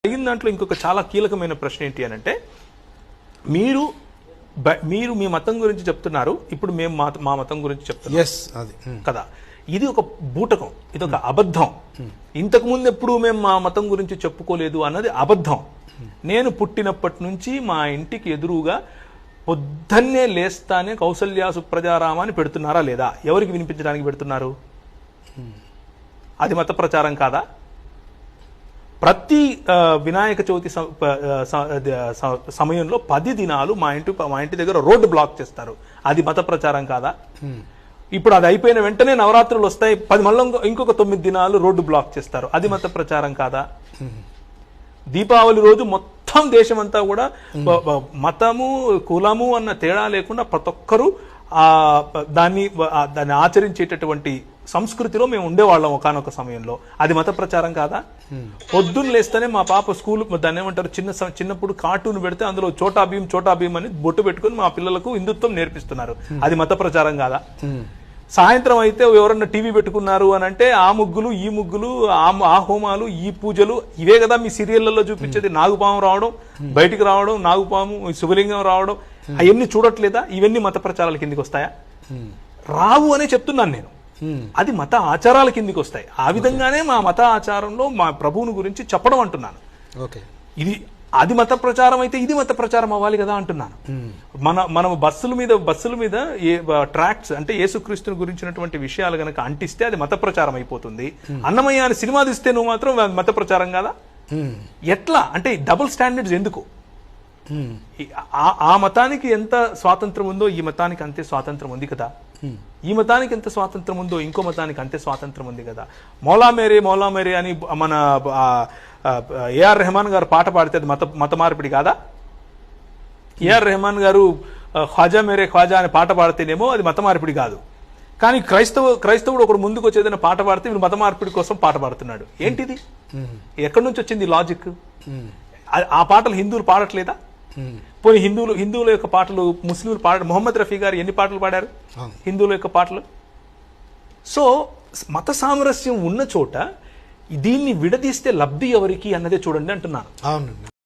అడిగిన దాంట్లో ఇంకొక చాలా కీలకమైన ప్రశ్న ఏంటి అని అంటే మీరు మీ మతం గురించి చెప్తున్నారు, ఇప్పుడు మేము మా మతం గురించి చెప్తున్నాం కదా. ఇది ఒక బూటకం, ఇది ఒక అబద్ధం. ఇంతకు ముందు ఎప్పుడు మేము మా మతం గురించి చెప్పుకోలేదు అన్నది అబద్ధం. నేను పుట్టినప్పటి నుంచి మా ఇంటికి ఎదురుగా పొద్దున్నే లేస్తానే కౌసల్య సుప్రజారామాన్ని పెడుతున్నారా లేదా? ఎవరికి వినిపించడానికి పెడుతున్నారు? అది మత ప్రచారం కాదా? ప్రతి వినాయక చవితి సమయంలో 10 దినాలు మా ఇంటి దగ్గర రోడ్డు బ్లాక్ చేస్తారు. అది మత ప్రచారం కాదా? ఇప్పుడు అది అయిపోయిన వెంటనే నవరాత్రులు వస్తాయి, 10 మళ్ళీ ఇంకొక 9 దినాలు రోడ్డు బ్లాక్ చేస్తారు. అది మత ప్రచారం కాదా? దీపావళి రోజు మొత్తం దేశమంతా కూడా మతము కులము అన్న తేడా లేకుండా ప్రతి ఒక్కరూ దాన్ని ఆచరించేటటువంటి సంస్కృతిలో మేము ఉండేవాళ్ళం ఒకనొక సమయంలో. అది మత ప్రచారం కాదా? పొద్దున్న లేస్తేనే మా పాప స్కూల్ దాన్ని ఏమంటారు, చిన్నప్పుడు కార్టూన్ పెడితే అందులో చోటా భీమ్ అని బొట్టు పెట్టుకుని మా పిల్లలకు హిందుత్వం నేర్పిస్తున్నారు. అది మత ప్రచారం కాదా? సాయంత్రం అయితే ఎవరన్నా టీవీ పెట్టుకున్నారు అని అంటే ఆ ముగ్గులు ఈ ముగ్గులు ఆ హోమాలు ఈ పూజలు ఇవే కదా మీ సీరియళ్లలో చూపించేది. నాగుపాము రావడం, బయటికి రావడం, నాగుపాము శివలింగం రావడం, అవన్నీ చూడట్లేదా? ఇవన్నీ మత ప్రచారాల కిందికి వస్తాయా? రావు అనే చెప్తున్నాను నేను. అది మత ఆచారాల కిందికి వస్తాయి. ఆ విధంగానే మా మత ఆచారంలో మా ప్రభువుని గురించి చెప్పడం అంటున్నాను. అది మత ప్రచారం అయితే ఇది మత ప్రచారం అవ్వాలి కదా అంటున్నాను. మనం బస్సుల మీద ట్రాక్ట్స్ అంటే యేసుక్రీస్తుని గురించినటువంటి విషయాలు గనక అంటిస్తే అది మత ప్రచారం అయిపోతుంది. అన్నమయ్య అని సినిమా తీస్తే నువ్వు మాత్రం మత ప్రచారం కదా? ఎట్లా అంటే డబుల్ స్టాండర్డ్స్ ఎందుకు? ఆ మతానికి ఎంత స్వాతంత్రం ఉందో ఈ మతానికి అంతే స్వాతంత్రం ఉంది కదా. ఈ మతానికి ఎంత స్వాతంత్రం ఉందో ఇంకో మతానికి అంతే స్వాతంత్రం ఉంది కదా. మౌలా మేరే అని మన ఏఆర్ రెహమాన్ గారు పాట పాడితే అది మత మార్పిడి కాదా? ఏఆర్ రెహమాన్ గారు ఖ్వాజా మేరే ఖ్వాజా అని పాట పాడితేనేమో అది మత మార్పిడి కాదు. కానీ క్రైస్తవుడు ఒకడు ముందుకు వచ్చి ఏదైనా పాట పాడితే వీళ్ళు మత మార్పిడి కోసం పాట పాడుతున్నాడు. ఏంటిది? ఎక్కడి నుంచి వచ్చింది లాజిక్? ఆ పాటలు హిందువులు పాడట్లేదా? పోనీ హిందువుల యొక్క పాటలు ముస్లింలు మొహమ్మద్ రఫీ గారు ఎన్ని పాటలు పాడారు హిందువుల యొక్క పాటలు? సో మత సామరస్యం ఉన్న చోట దీన్ని విడదీస్తే లబ్ధి ఎవరికి అన్నదే చూడండి అంటున్నాను.